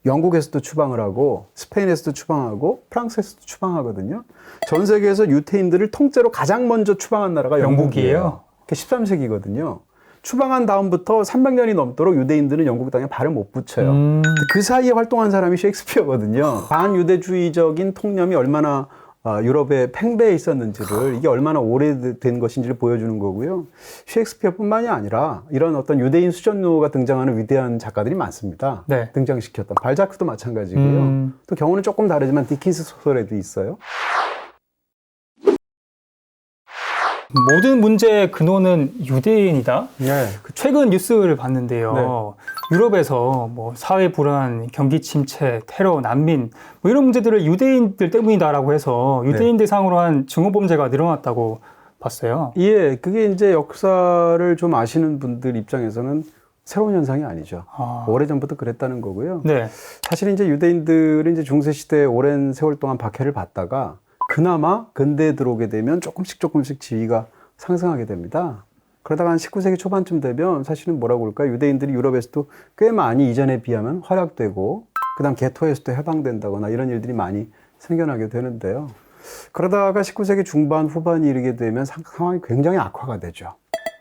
Speaker 2: 영국에서도 추방을 하고, 스페인에서도 추방하고, 프랑스에서도 추방하거든요. 전 세계에서 유태인들을 통째로 가장 먼저 추방한 나라가 영국이에요. 그게 13세기거든요. 추방한 다음부터 300년이 넘도록 유대인들은 영국 땅에 발을 못 붙여요. 그 사이에 활동한 사람이 셰익스피어거든요. 반유대주의적인 통념이 얼마나 유럽에 팽배해 있었는지를, 이게 얼마나 오래된 것인지를 보여주는 거고요. 셰익스피어뿐만이 아니라 이런 어떤 유대인 수전노가 등장하는 위대한 작가들이 많습니다.
Speaker 1: 네.
Speaker 2: 등장시켰던 발자크도 마찬가지고요. 또 경우는 조금 다르지만 디킨스 소설에도 있어요.
Speaker 1: 모든 문제의 근원은 유대인이다.
Speaker 2: 네.
Speaker 1: 최근 뉴스를 봤는데요.
Speaker 2: 네.
Speaker 1: 유럽에서 뭐 사회 불안, 경기 침체, 테러, 난민 뭐 이런 문제들을 유대인들 때문이다라고 해서 유대인 대상으로 한 증오 범죄가 늘어났다고 봤어요.
Speaker 2: 예, 그게 이제 역사를 좀 아시는 분들 입장에서는 새로운 현상이 아니죠. 오래전부터 그랬다는 거고요.
Speaker 1: 네.
Speaker 2: 사실 이제 유대인들이 이제 중세 시대에 오랜 세월 동안 박해를 받다가 그나마 근대에 들어오게 되면 조금씩 지위가 상승하게 됩니다. 그러다가 한 19세기 초반쯤 되면 사실은 뭐라고 할까요? 유대인들이 유럽에서도 꽤 많이 이전에 비하면 활약되고, 그 다음 개토에서도 해방된다거나 이런 일들이 많이 생겨나게 되는데요. 그러다가 19세기 중반 후반이 이르게 되면 상황이 굉장히 악화가 되죠.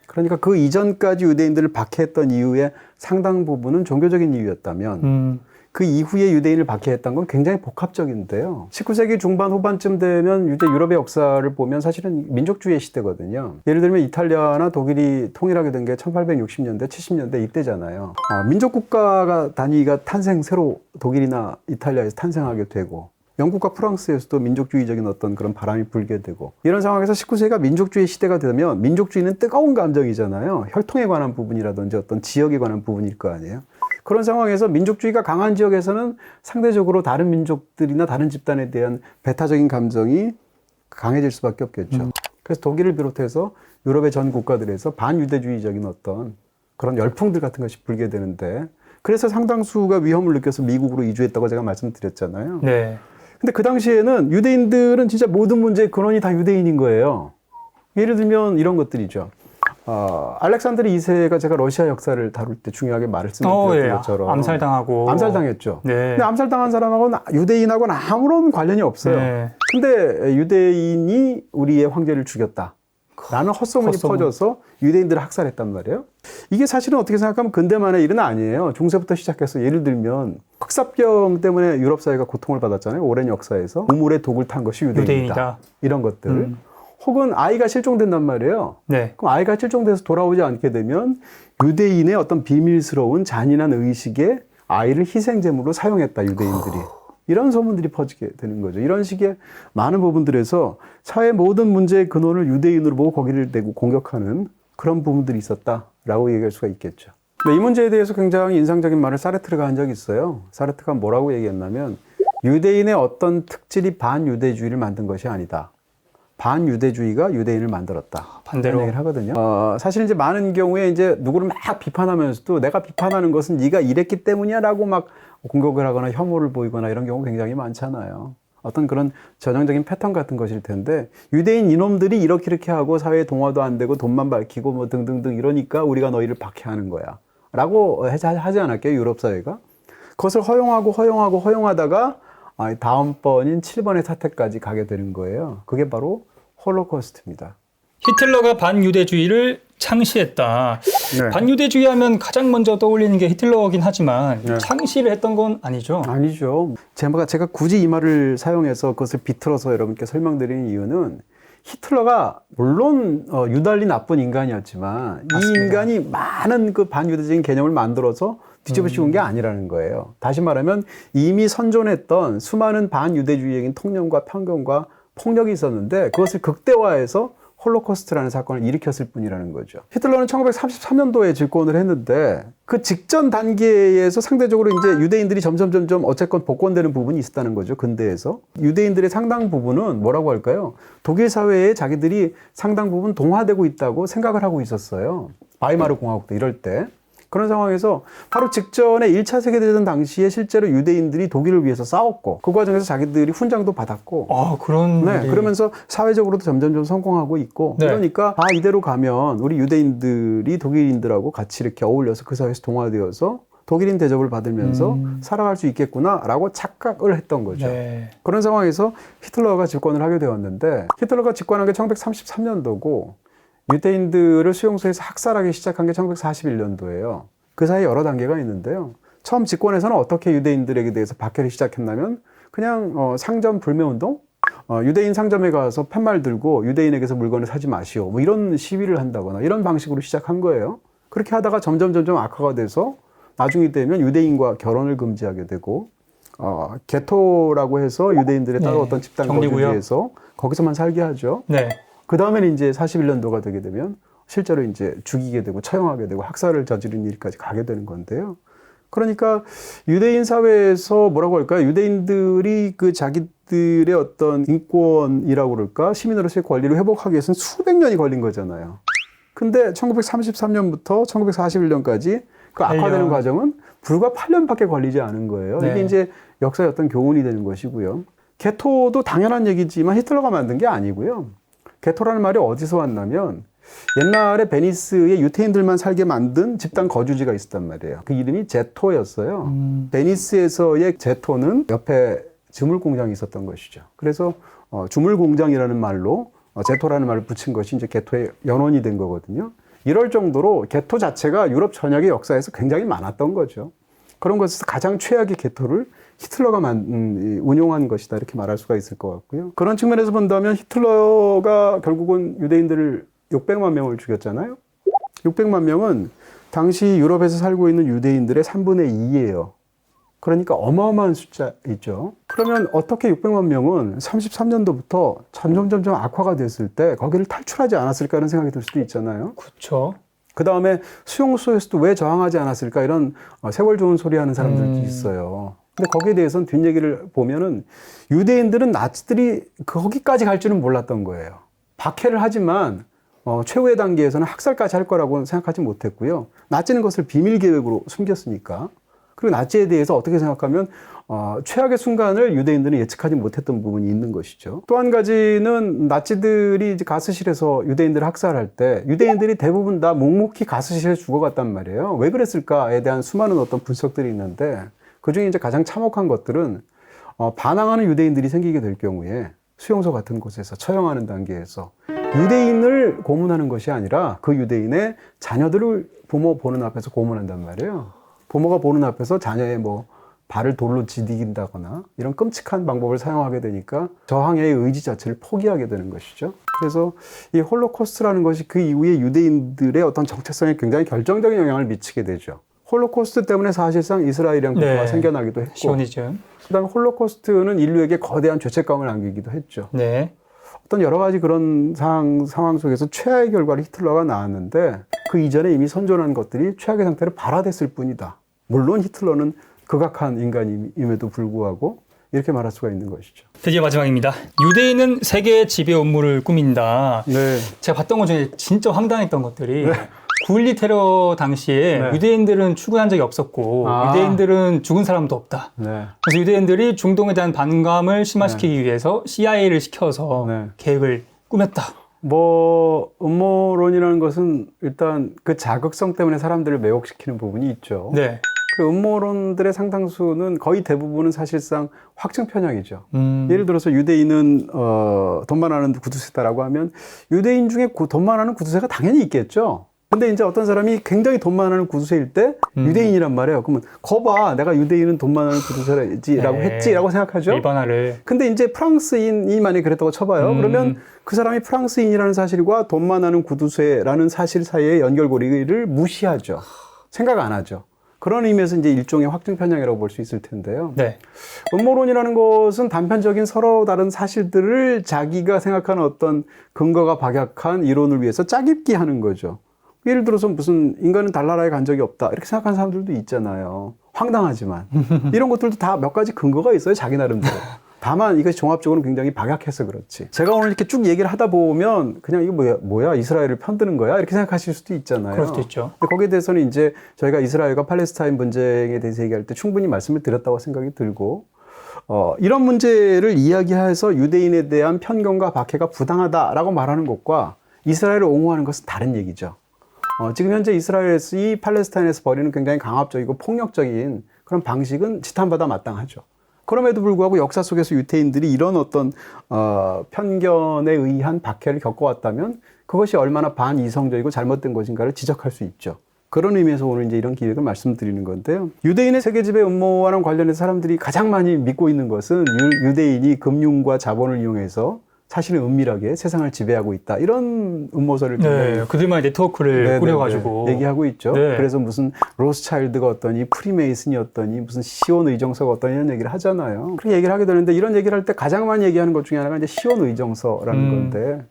Speaker 2: 그러니까 그 이전까지 유대인들을 박해했던 이유의 상당 부분은 종교적인 이유였다면 그 이후에 유대인을 박해했던 건 굉장히 복합적인데요. 19세기 중반 후반쯤 되면 이제 유럽의 역사를 보면 사실은 민족주의 시대거든요. 예를 들면 이탈리아나 독일이 통일하게 된 게 1860년대, 70년대 이때잖아요. 민족국가가 단위가 새로 독일이나 이탈리아에서 탄생하게 되고, 영국과 프랑스에서도 민족주의적인 어떤 그런 바람이 불게 되고, 이런 상황에서 19세기가 민족주의 시대가 되면 민족주의는 뜨거운 감정이잖아요. 혈통에 관한 부분이라든지 어떤 지역에 관한 부분일 거 아니에요. 그런 상황에서 민족주의가 강한 지역에서는 상대적으로 다른 민족들이나 다른 집단에 대한 배타적인 감정이 강해질 수밖에 없겠죠. 그래서 독일을 비롯해서 유럽의 전 국가들에서 반유대주의적인 어떤 그런 열풍들 같은 것이 불게 되는데, 그래서 상당수가 위험을 느껴서 미국으로 이주했다고 제가 말씀드렸잖아요.
Speaker 1: 네.
Speaker 2: 근데 그 당시에는 유대인들은 진짜 모든 문제의 근원이 다 유대인인 거예요. 예를 들면 이런 것들이죠. 알렉산드르 2세가 제가 러시아 역사를 다룰 때 중요하게 말씀드렸던 것처럼
Speaker 1: 암살당하고.
Speaker 2: 암살당했죠.
Speaker 1: 네.
Speaker 2: 근데 암살당한 사람하고는 유대인하고는 아무런 관련이 없어요.
Speaker 1: 네.
Speaker 2: 근데 유대인이 우리의 황제를 죽였다 라는 헛소문이 퍼져서 유대인들을 학살했단 말이에요. 이게 사실은 어떻게 생각하면 근대만의 일은 아니에요. 중세부터 시작해서 예를 들면 흑사병 때문에 유럽 사회가 고통을 받았잖아요. 오랜 역사에서 우물에 독을 탄 것이 유대인이다. 이런 것들. 혹은 아이가 실종된단 말이에요.
Speaker 1: 네.
Speaker 2: 그럼 아이가 실종돼서 돌아오지 않게 되면 유대인의 어떤 비밀스러운 잔인한 의식에 아이를 희생제물로 사용했다, 유대인들이. 이런 소문들이 퍼지게 되는 거죠. 이런 식의 많은 부분들에서 사회 모든 문제의 근원을 유대인으로 보고 거기를 대고 공격하는 그런 부분들이 있었다라고 얘기할 수가 있겠죠. 이 문제에 대해서 굉장히 인상적인 말을 사르트르가 한 적이 있어요. 사르트르가 뭐라고 얘기했냐면, 유대인의 어떤 특질이 반유대주의를 만든 것이 아니다. 반유대주의가 유대인을 만들었다.
Speaker 1: 반대로
Speaker 2: 얘기를 하거든요. 사실 이제 많은 경우에 이제 누구를 막 비판하면서도 내가 비판하는 것은 네가 이랬기 때문이야라고 막 공격을 하거나 혐오를 보이거나 이런 경우 굉장히 많잖아요. 어떤 그런 전형적인 패턴 같은 것일 텐데 유대인 이놈들이 이렇게 하고 사회에 동화도 안 되고 돈만 밝히고 뭐 등등등 이러니까 우리가 너희를 박해하는 거야 라고 하지 않았게요, 유럽 사회가? 그것을 허용하다가 다음번인 7번의 사태까지 가게 되는 거예요. 그게 바로 홀로코스트입니다.
Speaker 1: 히틀러가 반유대주의를 창시했다.
Speaker 2: 네.
Speaker 1: 반유대주의 하면 가장 먼저 떠올리는 게 히틀러긴 하지만
Speaker 2: 네.
Speaker 1: 창시를 했던 건 아니죠.
Speaker 2: 아니죠. 제가 굳이 이 말을 사용해서 그것을 비틀어서 여러분께 설명드리는 이유는 히틀러가 물론 유달리 나쁜 인간이었지만
Speaker 1: 맞습니다.
Speaker 2: 이 인간이 많은 그 반유대적인 개념을 만들어서 뒤집어 씌운 게 아니라는 거예요. 다시 말하면 이미 선존했던 수많은 반유대주의적인 통념과 편견과 폭력이 있었는데 그것을 극대화해서 홀로코스트라는 사건을 일으켰을 뿐이라는 거죠. 히틀러는 1933년도에 집권을 했는데 그 직전 단계에서 상대적으로 이제 유대인들이 점점 어쨌건 복권되는 부분이 있었다는 거죠. 근대에서. 유대인들의 상당 부분은 뭐라고 할까요? 독일 사회에 자기들이 상당 부분 동화되고 있다고 생각을 하고 있었어요. 바이마르 공화국도 이럴 때. 그런 상황에서 바로 직전에 1차 세계대전 당시에 실제로 유대인들이 독일을 위해서 싸웠고 그 과정에서 자기들이 훈장도 받았고
Speaker 1: 그런
Speaker 2: 네, 그러면서 사회적으로도 점점 성공하고 있고
Speaker 1: 네.
Speaker 2: 그러니까 이대로 가면 우리 유대인들이 독일인들하고 같이 이렇게 어울려서 그 사회에서 동화되어서 독일인 대접을 받으면서 살아갈 수 있겠구나라고 착각을 했던 거죠.
Speaker 1: 네.
Speaker 2: 그런 상황에서 히틀러가 집권을 하게 되었는데 히틀러가 집권한 게 1933년도고 유대인들을 수용소에서 학살하기 시작한 게 1941년도예요. 그 사이에 여러 단계가 있는데요. 처음 집권에서는 어떻게 유대인들에게 대해서 박해를 시작했냐면 그냥 상점 불매운동? 유대인 상점에 가서 팻말 들고 유대인에게서 물건을 사지 마시오. 뭐 이런 시위를 한다거나 이런 방식으로 시작한 거예요. 그렇게 하다가 점점 악화가 돼서 나중이 되면 유대인과 결혼을 금지하게 되고 게토라고 해서 유대인들의 따로 어떤 집단 거주지에서 거기서만 살게 하죠.
Speaker 1: 네.
Speaker 2: 그 다음에는 이제 41년도가 되게 되면 실제로 이제 죽이게 되고 처형하게 되고 학살을 저지른 일까지 가게 되는 건데요. 그러니까 유대인 사회에서 뭐라고 할까요? 유대인들이 그 자기들의 어떤 인권이라고 그럴까? 시민으로서의 권리를 회복하기 위해서는 수백 년이 걸린 거잖아요. 근데 1933년부터 1941년까지 그 악화되는 과정은 불과 8년밖에 걸리지 않은 거예요.
Speaker 1: 네.
Speaker 2: 이게 이제 역사의 어떤 교훈이 되는 것이고요. 게토도 당연한 얘기지만 히틀러가 만든 게 아니고요. 게토라는 말이 어디서 왔냐면 옛날에 베니스에 유태인들만 살게 만든 집단 거주지가 있었단 말이에요. 그 이름이 제토였어요. 베니스에서의 제토는 옆에 주물 공장이 있었던 것이죠. 그래서 주물 공장이라는 말로 제토라는 말을 붙인 것이 이제 게토의 연원이 된 거거든요. 이럴 정도로 게토 자체가 유럽 전역의 역사에서 굉장히 많았던 거죠. 그런 것에서 가장 최악의 게토를 히틀러가 운용한 것이다 이렇게 말할 수가 있을 것 같고요. 그런 측면에서 본다면 히틀러가 결국은 유대인들을 600만 명을 죽였잖아요. 600만 명은 당시 유럽에서 살고 있는 유대인들의 3분의 2예요. 그러니까 어마어마한 숫자이죠. 그러면 어떻게 600만 명은 33년도부터 점점 악화가 됐을 때 거기를 탈출하지 않았을까 하는 생각이 들 수도 있잖아요.
Speaker 1: 그렇죠.
Speaker 2: 그 다음에 수용소에서도 왜 저항하지 않았을까 이런 세월 좋은 소리 하는 사람들도 있어요. 근데 거기에 대해서는 뒷얘기를 보면은 유대인들은 나치들이 거기까지 갈 줄은 몰랐던 거예요. 박해를 하지만 최후의 단계에서는 학살까지 할 거라고 생각하지 못했고요. 나치는 것을 비밀 계획으로 숨겼으니까. 그리고 나치에 대해서 어떻게 생각하면 최악의 순간을 유대인들은 예측하지 못했던 부분이 있는 것이죠. 또 한 가지는 나치들이 이제 가스실에서 유대인들을 학살할 때 유대인들이 대부분 다 묵묵히 가스실에서 죽어갔단 말이에요. 왜 그랬을까에 대한 수많은 어떤 분석들이 있는데 그중에 이제 가장 참혹한 것들은 반항하는 유대인들이 생기게 될 경우에 수용소 같은 곳에서 처형하는 단계에서 유대인을 고문하는 것이 아니라 그 유대인의 자녀들을 부모 보는 앞에서 고문한단 말이에요. 부모가 보는 앞에서 자녀의 발을 돌로 지디긴다거나 이런 끔찍한 방법을 사용하게 되니까 저항의 의지 자체를 포기하게 되는 것이죠. 그래서 이 홀로코스트라는 것이 그 이후에 유대인들의 어떤 정체성에 굉장히 결정적인 영향을 미치게 되죠. 홀로코스트 때문에 사실상 이스라엘이란 국가가 생겨나기도 했고
Speaker 1: 시오니즘.
Speaker 2: 그다음에 홀로코스트는 인류에게 거대한 죄책감을 안기기도 했죠.
Speaker 1: 네.
Speaker 2: 어떤 여러 가지 그런 상황 속에서 최악의 결과를 히틀러가 낳았는데 그 이전에 이미 선존한 것들이 최악의 상태로 발화됐을 뿐이다. 물론 히틀러는 극악한 인간임에도 불구하고 이렇게 말할 수가 있는 것이죠.
Speaker 1: 드디어 마지막입니다. 유대인은 세계의 지배 업무를 꾸민다.
Speaker 2: 네.
Speaker 1: 제가 봤던 것 중에 진짜 황당했던 것들이 9.12 테러 당시에
Speaker 2: 네.
Speaker 1: 유대인들은 출근한 적이 없었고 유대인들은 죽은 사람도 없다.
Speaker 2: 네.
Speaker 1: 그래서 유대인들이 중동에 대한 반감을 심화시키기 위해서 CIA를 시켜서
Speaker 2: 네.
Speaker 1: 계획을 꾸몄다.
Speaker 2: 뭐 음모론이라는 것은 일단 그 자극성 때문에 사람들을 매혹시키는 부분이 있죠.
Speaker 1: 네.
Speaker 2: 그 음모론들의 상당수는 거의 대부분은 사실상 확증 편향이죠. 예를 들어서 유대인은 돈 많아하는 구두쇠다라고 하면 유대인 중에 돈 많아하는 구두쇠가 당연히 있겠죠. 근데 이제 어떤 사람이 굉장히 돈 많아하는 구두쇠일 때 유대인이란 말이에요. 그러면 거봐, 내가 유대인은 돈 많아하는 구두쇠라고 했지라고 생각하죠.
Speaker 1: 일반화를.
Speaker 2: 근데 이제 프랑스인이 만약에 그랬다고 쳐봐요. 그러면 그 사람이 프랑스인이라는 사실과 돈 많아하는 구두쇠라는 사실 사이의 연결고리를 무시하죠. 생각 안 하죠. 그런 의미에서 이제 일종의 확증 편향이라고 볼 수 있을 텐데요.
Speaker 1: 네.
Speaker 2: 음모론이라는 것은 단편적인 서로 다른 사실들을 자기가 생각하는 어떤 근거가 박약한 이론을 위해서 짜깁기 하는 거죠. 예를 들어서 무슨 인간은 달나라에 간 적이 없다 이렇게 생각하는 사람들도 있잖아요. 황당하지만 이런 것들도 다 몇 가지 근거가 있어요. 자기 나름대로. 다만 이것이 종합적으로 굉장히 박약해서 그렇지. 제가 오늘 이렇게 쭉 얘기를 하다 보면 그냥 이거 뭐야 이스라엘을 편드는 거야 이렇게 생각하실 수도 있잖아요.
Speaker 1: 그럴 수도 있죠.
Speaker 2: 근데 거기에 대해서는 이제 저희가 이스라엘과 팔레스타인 분쟁에 대해서 얘기할 때 충분히 말씀을 드렸다고 생각이 들고 이런 문제를 이야기해서 유대인에 대한 편견과 박해가 부당하다라고 말하는 것과 이스라엘을 옹호하는 것은 다른 얘기죠. 지금 현재 이스라엘에서 이 팔레스타인에서 벌이는 굉장히 강압적이고 폭력적인 그런 방식은 지탄받아 마땅하죠. 그럼에도 불구하고 역사 속에서 유대인들이 이런 어떤 편견에 의한 박해를 겪어왔다면 그것이 얼마나 반이성적이고 잘못된 것인가를 지적할 수 있죠. 그런 의미에서 오늘 이제 이런 기획을 말씀드리는 건데요. 유대인의 세계지배 음모와는 관련해서 사람들이 가장 많이 믿고 있는 것은 유대인이 금융과 자본을 이용해서 사실은 은밀하게 세상을 지배하고 있다. 이런 음모설을
Speaker 1: 네, 그들만의 네트워크를 꾸려가지고
Speaker 2: 얘기하고 있죠.
Speaker 1: 네.
Speaker 2: 그래서 무슨 로스차일드가 어떠니 프리메이슨이었더니 무슨 시온 의정서가 어떠니 이런 얘기를 하잖아요. 그렇게 얘기를 하게 되는데 이런 얘기를 할 때 가장 많이 얘기하는 것 중에 하나가 이제 시온 의정서라는 건데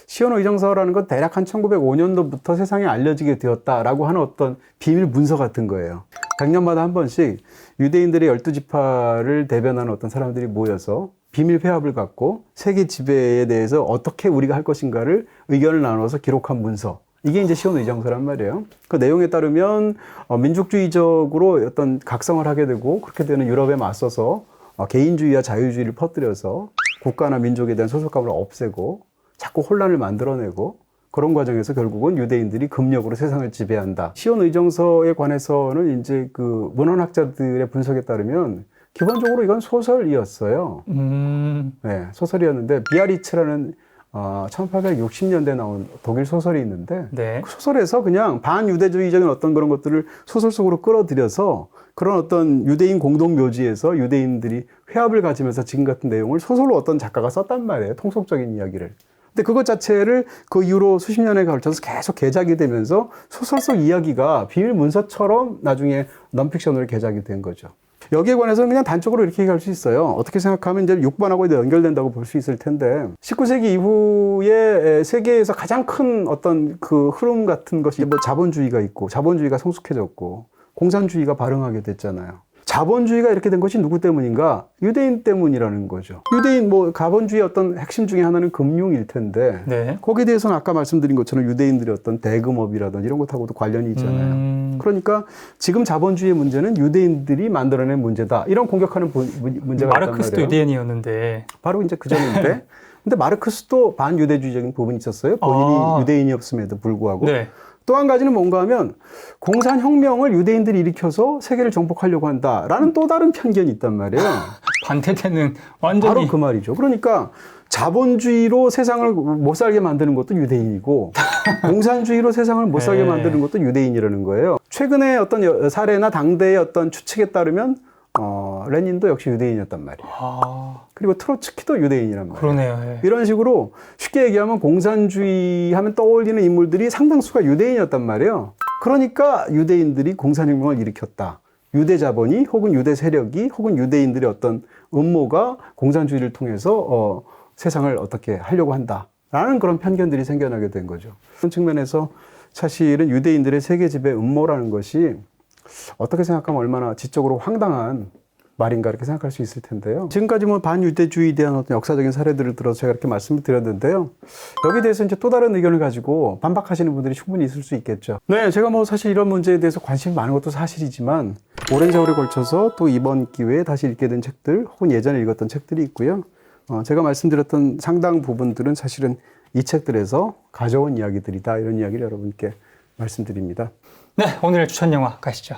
Speaker 2: 시온 의정서라는 건 대략 한 1905년도부터 세상에 알려지게 되었다라고 하는 어떤 비밀 문서 같은 거예요. 100년마다 한 번씩 유대인들의 12지파를 대변하는 어떤 사람들이 모여서 비밀 회합을 갖고 세계 지배에 대해서 어떻게 우리가 할 것인가를 의견을 나눠서 기록한 문서. 이게 이제 시온 의정서란 말이에요. 그 내용에 따르면 민족주의적으로 어떤 각성을 하게 되고 그렇게 되는 유럽에 맞서서 개인주의와 자유주의를 퍼뜨려서 국가나 민족에 대한 소속감을 없애고 자꾸 혼란을 만들어내고 그런 과정에서 결국은 유대인들이 금력으로 세상을 지배한다. 시온 의정서에 관해서는 이제 그 문헌학자들의 분석에 따르면 기본적으로 이건 소설이었어요. 네, 소설이었는데 비아리츠라는 1860년대에 나온 독일 소설이 있는데
Speaker 1: 네.
Speaker 2: 그 소설에서 그냥 반유대주의적인 어떤 그런 것들을 소설 속으로 끌어들여서 그런 어떤 유대인 공동묘지에서 유대인들이 회합을 가지면서 지금 같은 내용을 소설로 어떤 작가가 썼단 말이에요. 통속적인 이야기를. 근데 그것 자체를 그 이후로 수십 년에 걸쳐서 계속 개작이 되면서 소설 속 이야기가 비밀 문서처럼 나중에 넌픽션으로 개작이 된 거죠. 여기에 관해서는 그냥 단적으로 이렇게 얘기할 수 있어요. 어떻게 생각하면 이제 6번하고 연결된다고 볼 수 있을 텐데 19세기 이후에 세계에서 가장 큰 어떤 그 흐름 같은 것이 뭐 자본주의가 있고 자본주의가 성숙해졌고 공산주의가 발흥하게 됐잖아요. 자본주의가 이렇게 된 것이 누구 때문인가? 유대인 때문이라는 거죠. 유대인 뭐 자본주의의 어떤 핵심 중에 하나는 금융일 텐데
Speaker 1: 네.
Speaker 2: 거기에 대해서는 아까 말씀드린 것처럼 유대인들의 어떤 대금업이라든지 이런 것하고도 관련이 있잖아요. 그러니까 지금 자본주의의 문제는 유대인들이 만들어낸 문제다. 이런 공격하는 문제가 있단
Speaker 1: 마르크스도
Speaker 2: 말이에요.
Speaker 1: 유대인이었는데
Speaker 2: 바로 이제 그 전인데 근데 마르크스도 반유대주의적인 부분이 있었어요. 본인이 유대인이었음에도 불구하고.
Speaker 1: 네.
Speaker 2: 또 한 가지는 뭔가 하면 공산혁명을 유대인들이 일으켜서 세계를 정복하려고 한다라는 또 다른 편견이 있단 말이에요.
Speaker 1: 반대되는 완전히
Speaker 2: 바로 그 말이죠. 그러니까 자본주의로 세상을 못 살게 만드는 것도 유대인이고 공산주의로 세상을 못 살게 만드는 것도 유대인이라는 거예요. 최근에 어떤 사례나 당대의 어떤 추측에 따르면 레닌도 역시 유대인이었단 말이에요. 그리고 트로츠키도 유대인이란 말이에요.
Speaker 1: 그러네요. 예.
Speaker 2: 이런 식으로 쉽게 얘기하면 공산주의 하면 떠올리는 인물들이 상당수가 유대인이었단 말이에요. 그러니까 유대인들이 공산혁명을 일으켰다. 유대 자본이 혹은 유대 세력이 혹은 유대인들의 어떤 음모가 공산주의를 통해서 세상을 어떻게 하려고 한다라는 그런 편견들이 생겨나게 된 거죠. 그런 측면에서 사실은 유대인들의 세계 지배 음모라는 것이 어떻게 생각하면 얼마나 지적으로 황당한 말인가 이렇게 생각할 수 있을 텐데요. 지금까지 뭐 반유대주의에 대한 어떤 역사적인 사례들을 들어서 제가 이렇게 말씀을 드렸는데요. 여기에 대해서 이제 또 다른 의견을 가지고 반박하시는 분들이 충분히 있을 수 있겠죠. 네, 제가 뭐 사실 이런 문제에 대해서 관심이 많은 것도 사실이지만 오랜 세월에 걸쳐서 또 이번 기회에 다시 읽게 된 책들 혹은 예전에 읽었던 책들이 있고요. 제가 말씀드렸던 상당 부분들은 사실은 이 책들에서 가져온 이야기들이다. 이런 이야기를 여러분께 말씀드립니다.
Speaker 1: 네, 오늘 추천 영화 가시죠.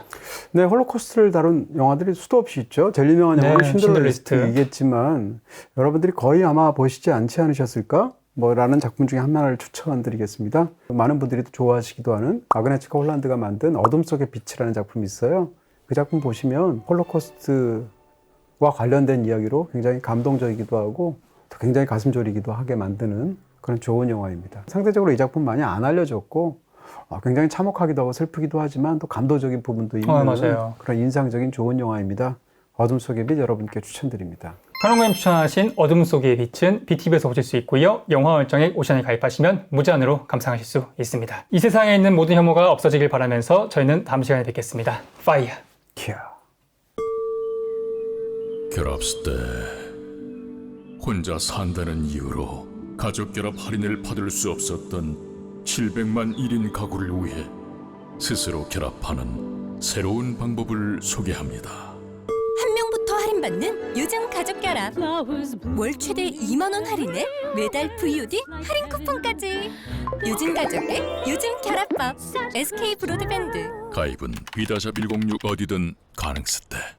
Speaker 2: 네, 홀로코스트를 다룬 영화들이 수도 없이 있죠. 제일 유명한 영화는 신들러 리스트이겠지만 여러분들이 거의 아마 보시지 않지 않으셨을까? 라는 작품 중에 하나를 추천드리겠습니다. 많은 분들이 좋아하시기도 하는 아그네츠카 홀란드가 만든 어둠 속의 빛이라는 작품이 있어요. 그 작품 보시면 홀로코스트와 관련된 이야기로 굉장히 감동적이기도 하고 또 굉장히 가슴 졸이기도 하게 만드는 그런 좋은 영화입니다. 상대적으로 이 작품 많이 안 알려졌고 굉장히 참혹하기도 하고 슬프기도 하지만 또 감동적인 부분도 있는
Speaker 1: 맞아요.
Speaker 2: 그런 인상적인 좋은 영화입니다. 어둠 속의 빛 여러분께 추천드립니다.
Speaker 1: 현웅님 추천하신 어둠 속의 빛은 BTV에서 보실 수 있고요. 영화 월정액 오션에 가입하시면 무제한으로 감상하실 수 있습니다. 이 세상에 있는 모든 혐오가 없어지길 바라면서 저희는 다음 시간에 뵙겠습니다. 파이어.
Speaker 3: 결합스 때 혼자 산다는 이유로 가족 결합 할인을 받을 수 없었던 700만 1인 가구를 위해 스스로 결합하는 새로운 방법을 소개합니다.
Speaker 4: 한 명부터 할인받는 요즘 가족 결합. 월 최대 2만 원 할인에 매달 VOD 할인 쿠폰까지. 요즘 가족의 요즘 결합법. SK 브로드밴드.
Speaker 3: 가입은 비다샵 106 어디든 가능스 때.